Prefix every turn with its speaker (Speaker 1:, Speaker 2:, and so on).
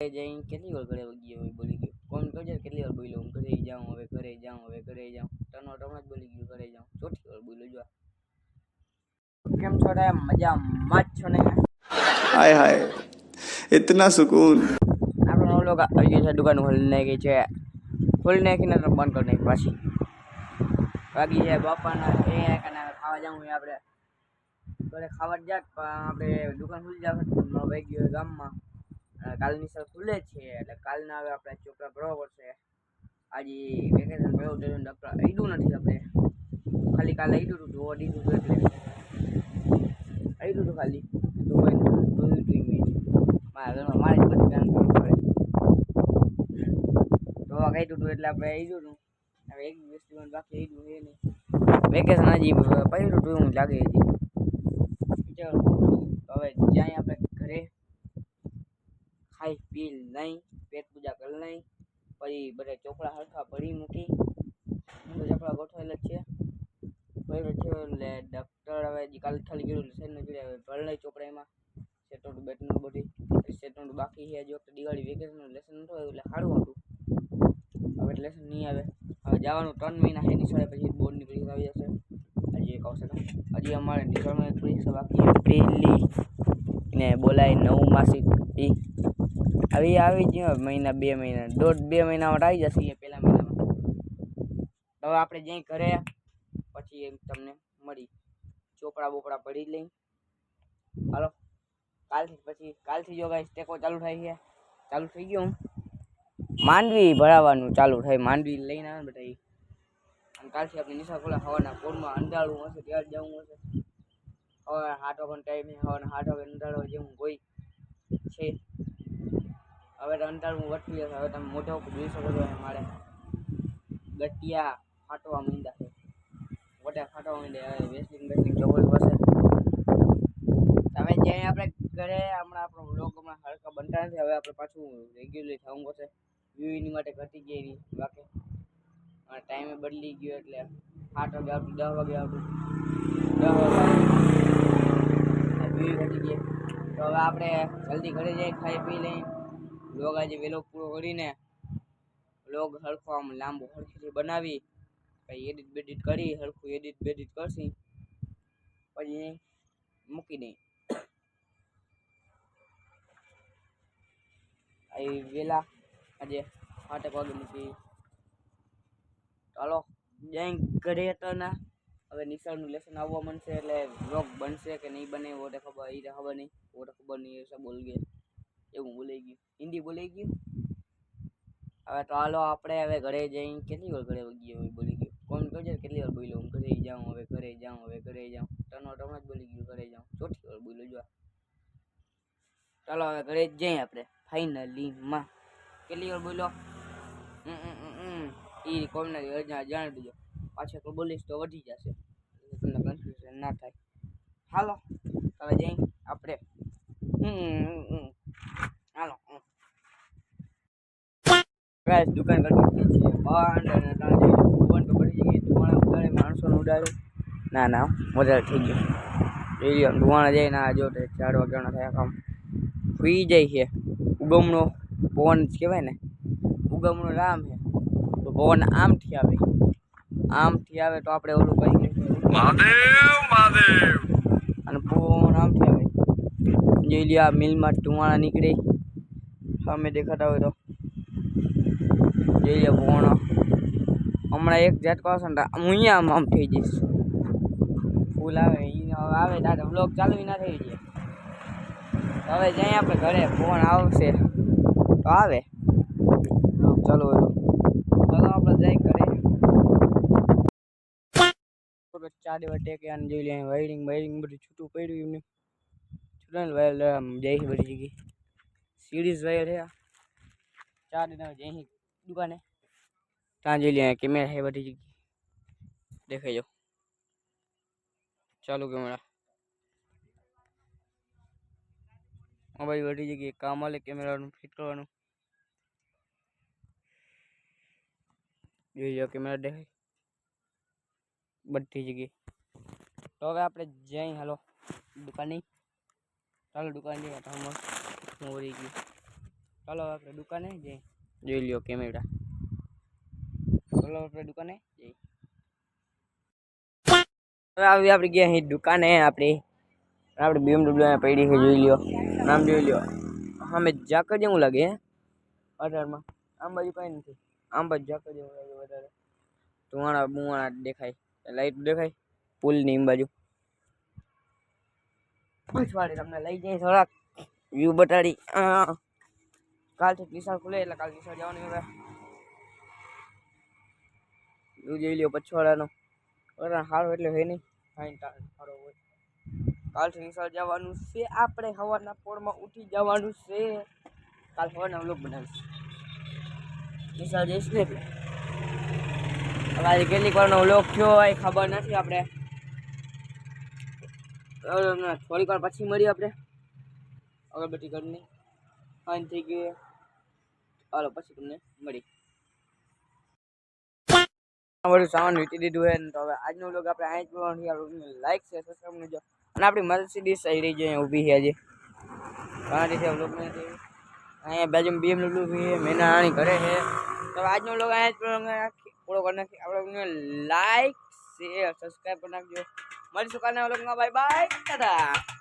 Speaker 1: જઈને કેટલી વાર ઘરે ગયો હોય બોલી ગયો કોણ કરજે કેટલી વાર બોલ્યો હું ઘરે જાઉં હવે ઘરે જાઉં તનો જ બોલી ગયો ઘરે જાઉં ચોથી વાર બોલ્યો જો કેમ છો રે મજામાં જ છો ને
Speaker 2: हाय हाय इतना सुकून
Speaker 1: આપણો લોકો આવી ગયો છે દુકાન ખોલી નાખી છે ખોલી નાખીને તો બંધ કરી નાખી પાછી વાગી છે બાપાના એક અને ખાવા જવું હોય આપણે ઘરે ખાવા જાત પણ આપણે દુકાન ખુલી જાય વાગી ગયો ગામમાં કાલની સર ખુલે છે એટલે કાલના હવે આપણે ચોપડા ભરવા પડશે આજે વેકેશન ભરવું જોઈએ ડૉક્ટર આઈડું નથી આપણે ખાલી કાલે આઈડું હતું જોવા દીધું હતું એટલે આઈડું હતું ખાલી જોયું હતું મારે બધું કામ કરવું પડે જોવા કાઢ્યું હતું એટલે આપણે આઈડું હતું હવે એક દિવસ જીવન બાકી આઈડું છે નહીં વેકેશન હજી પડ્યું હતું હું લાગે હજી હવે જ્યાં આપણે ઘરે ખાઈ પી નહીં પેટ પૂજા કરી નહીં પછી બધા ચોપડા હરખા ભરી મૂકી ચોપડા ગોઠવેલા છે એટલે ડૉક્ટર હવે કાલે ખાલી ગયેલું શરીરનું જોડે હવે ભર લઈ ચોપડા એમાં સેટોનું બેટનું બધી સેટોનું બાકી છે હજી વખતે દિવાળી વેકેશનનું લેસન નહોતું આવ્યું એટલે સારું હતું હવે લેસન નહીં આવે હવે જવાનું 3 મહિના છે નિશાળે પછી બોર્ડની પરીક્ષા આવી જશે હજી એક આવશે હજી અમારે નિશાળમાં એક પરીક્ષા બાકી એપ્રિલની ને બોલાય 9 માસિક એ આવી જ મહિના 2 મહિના 1.5-2 મહિનામાં આવી જશે એ પહેલા મહિનામાં હવે આપણે જઈ ઘરે પછી એમ તમને મળી ચોપડા બોપડા ભરી લઈ હાલો કાલથી જો ગાઈસ ટેકો ચાલુ થાય છે ચાલુ થઈ ગયો માંડવી ભરાવાનું ચાલુ થાય માંડવી લઈને આવે બધા અને કાલથી આપણે નિશાળ ખોલા હવાના પોરમાં અંધારું હશે ત્યારે જવું હશે હવે 8 વાગ્યાનો ટાઈમ હવાના 8 વાગે અંધારો જેવું હોય છે હવે તો અંધારું વટવી હશે હવે તમે મોઢા ઉપર જોઈ શકો છો મારે ગટિયા ફાટવા માંડ્યા છે મોઢા ફાટવા માંડ્યા હવે વેસ્ટિંગ ચોકડી પાસે હવે જ્યાં આપણે ઘરે હમણાં આપણો વ્લોગ હમણાં હરખા બનતા નથી હવે આપણે પાછું રેગ્યુલર થવું પડશે વ્યૂની માટે ઘટી ગઈ એવી બાકી ટાઈમે બદલી ગયો એટલે 8 વાગે આવતું 10 વાગે આવતું 10 વાગે વ્યૂ ઘટી ગઈ તો હવે આપણે જલ્દી ઘરે જઈ ખાઈ પી લઈ વ્લોગ આજે વહેલો પૂરો કરીને વ્લોગ હરખો આમ લાંબો હરખીથી બનાવી પછી એડિટ બેડિટ કરી હરખું એડિટ બેડિટ કરશી પછી મૂકી દઈ આવી વહેલા આજે 8 વાગે મૂકી ચાલો જય ઘરે હતા ને હવે નિશાળનું લેસન આવવા માંડશે એટલે વ્લોગ બનશે કે નહીં બને वो तो खबर नहीं वो तो खबर नहीं ऐसा बोल गए એવું બોલાઈ ગયું હિન્દી બોલાઈ ગયું હવે તો હાલો આપણે હવે ઘરે જઈને કેટલી વાર ઘરે ગયો હોય બોલી ગયો કોણ કરજે કેટલી વાર બોલ્યો હું ઘરે જાઉં હવે ઘરે જાઉં તનો જ બોલી ગયો ઘરે જાઉં ચોથી વાર બોલ્યો જો ચાલો હવે ઘરે જ જઈએ આપણે ફાઇનલી માં કેટલી વાર બોલ્યો એ કોમને જાણી દેજો પાછળ કોઈ બોલીશ તો વધી જશે તમને કન્ફ્યુઝન ના થાય હાલો હવે જઈ આપણે હાલો ગાઈસ દુકાન કરી દીધી છે બંધ અને બંધ પડી ગઈ ધુવાણા ઉડાડે માણસોને ઉડાડે ના વધારે થઈ ગયું જોઈ લો ધુવાણા જાય ના જો 4 વાગ્યાના થયા કામ ફૂઈ જાય છે ઉગમનો પવન કહેવાય ને ઉગમનો રામ છે તો પવન આમથી આવે તો આપણે ઓલું કઈ મહાદેવ અને પવન આમથી આવે જોઈ લો આ મિલમાં ધુવાણા નીકળે સામે દેખાતા હોય તો જોઈ લો પવન હમણાં એક ઝટકો આવશે ને હું અહીંયા આમ થઈ જઈશ ફૂલ આવે આવે ત્યારે બ્લોગ ચાલુ ના થઈ જાય હવે જઈએ આપણે ઘરે ફોન આવશે તો આવે ચાલો આપણે જઈ ઘરે ચાર દિવસ ટેકે આને જોઈ લે વાયરિંગ બધું છૂટું પડ્યું એમને છૂટું વાયર જઈ બધી જગ્યાએ સિરીઝ વાયર છે 4 દિન જઈ દુકાને ત્યાં જોઈ લે કેમેરા છે બધી જગ્યાએ દેખાઈ જાઓ ચાલુ કેમેરા ભાઈ બધી જગ્યાએ કામ આલે કેમેરાનું ફિટ કરવાનું જોઈ લો કેમેરા દેખાય બધી જગ્યાએ તો હવે આપણે જઈ હાલો દુકાને ચાલો દુકાન જઈએ તો મસ્ત મોરી ગયું ચાલો આપણે દુકાને જઈએ. જોઈ લ્યો કેમેરા. ચાલો આપણે દુકાને જઈએ. હવે આવી આપણે ગયા અહીં દુકાને. આપણે BMW પડી છે, જોઈ લ્યો. નામ જોઈ લ્યો. અમે જાકર જેવું લાગે હે અઢારમાં. આમ બાજુ કઈ નથી. આમ બાજુ જાકર જેવું લાગે વધારે. ધુવાણા બુવાણા દેખાય, લાઈટ દેખાય પુલની એમ બાજુ. પછવાડે તમને લઈ જઈએ થોડાક વ્યૂ બતાડી. કાલથી નિશાળ ખુલે એટલે કાલ નિશાળ જવાની. હવે વ્યૂ જોઈ લ્યો પછવાડાનો. સારો એટલે હોય નહીં, સારો હોય. કાલથી નિશાળ જવાનું છે. આપણે સવારના પોરમાં ઉઠી જવાનું છે. કાલ સવારના વ્લોગ બનાવીશ. નિશાળ જઈશ ને હવે આજે કેટલીક વારનો વ્લોગ થયો હોય ખબર નથી. આપણે થોડીક વાર પછી મળીએ. આપણે અગરબત્તી ઘરની ફાઇન થઈ ગઈ. હાલો પછી તમને મળી. બધું સામાન વેચી દીધું છે ને. તો હવે આજનો વ્લોગ આપણે અહીં જ જોવાનું. લાઈક છે, સબસ્ક્રાઈબ કરજો. અને આપણી મર્સિડીઝ આવી રહી છે, અહીંયા ઊભી છે આજે. ઘણા દિવસે વ્લોગ નથી. અહીંયા બાજુમાં BMW છે, મેના આણી ઘરે છે. તો આજનો વ્લોગ અહીંયા જ પૂરો કરી નાખી. આપણે લાઈક શેર સબસ્ક્રાઈબ કરી નાખજો. મળીશું કાલના વ્લોગમાં. બાય બાય, દાદા.